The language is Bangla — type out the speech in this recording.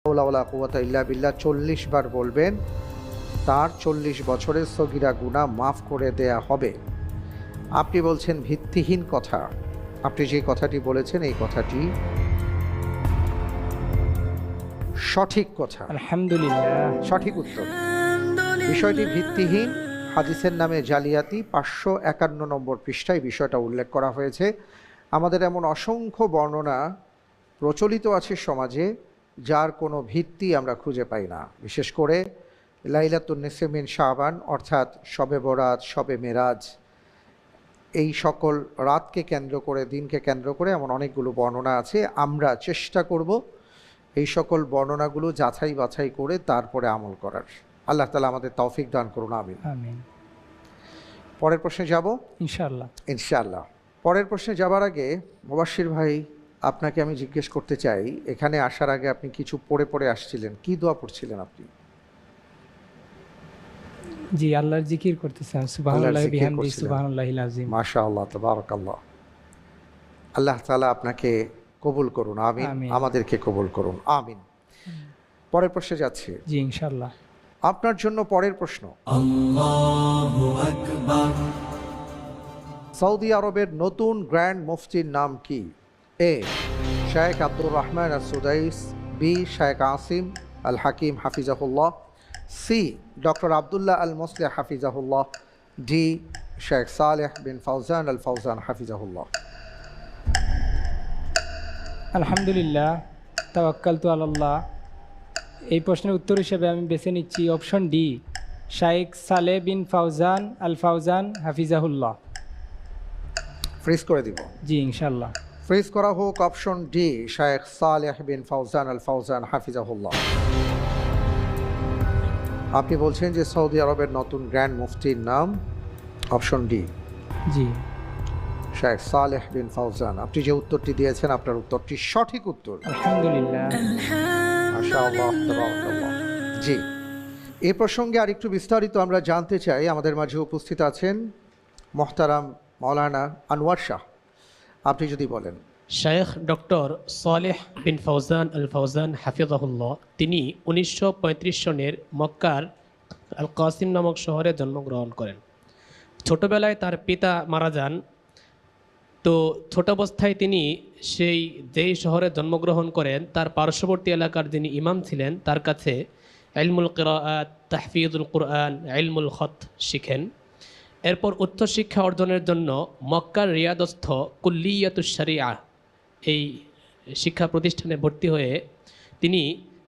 ওয়ালা কুওয়াতা ইল্লা বিল্লাহ 40 বার বলবেন, তার 40 বছরের সগীরা গুনাহ মাফ করে দেয়া হবে। আপনি বলছেন ভিত্তিহীন কথা। আপনি যে কথাটি বলেছেন এই কথাটি সঠিক কথা। আলহামদুলিল্লাহ। সঠিক উত্তর। বিষয়টি ভিত্তিহীন। হাদিসের নামে জালিয়াতি 551 নম্বর পৃষ্ঠায় বিষয়টা উল্লেখ করা হয়েছে। আমাদের এমন অসংখ্য বর্ণনা প্রচলিত আছে সমাজে, যার কোনো ভিত্তি আমরা খুঁজে পাই না। বিশেষ করে লাইলাতুন নিসফে মিন শাবান অর্থাৎ শবে বরাত, শবে মেরাজ, এই সকল রাতকে কেন্দ্র করে, দিনকে কেন্দ্র করে এমন অনেকগুলো বর্ণনা আছে। আমরা চেষ্টা করব এই সকল বর্ণনাগুলো যাচাই বাছাই করে তারপরে আমল করার। আল্লাহ তাআলা আমাদের তৌফিক দান করুন, আমিন। আমিন। পরের প্রশ্নে যাব ইনশাআল্লাহ। ইনশাআল্লাহ। পরের প্রশ্নে যাবার আগে মুবাশশির ভাই, আপনাকে আমি জিজ্ঞেস করতে চাই, এখানে আসার আগে আপনি কিছু পড়ে আসছিলেন, কি দোয়া পড়ছিলেন আপনি? জি, আল্লাহর জিকির করতেছেন। সুবহানাল্লাহি বিহামদিহি সুবহানাল্লাহিল আযীম। মাশাআল্লাহ, তাবারাকাল্লাহ। আল্লাহ তাআলা আপনাকে কবুল করুন, আমিন। আমাদেরকে কবুল করুন, আমিন। পরের প্রশ্নে যাচ্ছি। জি, ইনশাআল্লাহ। আপনার জন্য পরের প্রশ্ন। আল্লাহু আকবার। সৌদি আরবের নতুন গ্র্যান্ড মুফতির নাম কি? এ শেখ আব্দুর রহমান আল সুদাইস, বি শেখ আসিম আল হাকিম হাফিজাহুল্লাহ, সি ডক্টর আবদুল্লাহ আল মুসলিহ হাফিজাহুল্লাহ, ডি শেখ সালেহ বিন ফাউজান আল ফাউজান হাফিজাহুল্লাহ। আলহামদুলিল্লাহ, তাওয়াক্কালতু আলাল্লাহ। এই প্রশ্নের উত্তর হিসেবে আমি বেছে নিচ্ছি অপশন ডি, শাইখ সালেহ বিন ফাউজান আল ফাউজান হাফিজাহুল্লাহ। ফ্রিজ করে দিব। জি, ইনশাআল্লাহ। ফ্রিজ করা হোক অপশন ডি, শেখ সালেহ বিন ফাউজান আল ফাউজান হাফিজাহুল্লাহ। আপনি বলছেন যে সৌদি আরবের নতুন গ্র্যান্ড মুফতির নাম অপশন ডি, জি, শেখ সালেহ বিন ফাউজান। আপনি যে উত্তরটি দিয়েছেন আপনার উত্তরটি সঠিক উত্তর। আলহামদুলিল্লাহ। মাশাআল্লাহ, তাবারাকাল্লাহ। জি, এই প্রসঙ্গে আর একটু বিস্তারিত আমরা জানতে চাই। আমাদের মাঝে উপস্থিত আছেন মোহতারাম মাওলানা আনোয়ার শাহ। আপনি যদি বলেন। শায়েখ ডক্টর সালেহ বিন ফাউজান আল ফাউজান হাফিজাহুল্লাহ, তিনি 1935 সনের মক্কার আল কাসিম নামক শহরে জন্মগ্রহণ করেন। ছোটবেলায় তার পিতা মারা যান। তো ছোট অবস্থায় তিনি যেই শহরে জন্মগ্রহণ করেন তার পার্শ্ববর্তী এলাকার যিনি ইমাম ছিলেন তার কাছে ইলমুল কিরাআত, তাহফিজুল কুরআন, ইলমুল খত শিখেন। এরপর উচ্চশিক্ষা অর্জনের জন্য মক্কার রিয়াদস্থ কুল্লিয়াতুশ শরিয়া এই শিক্ষা প্রতিষ্ঠানে ভর্তি হয়ে তিনি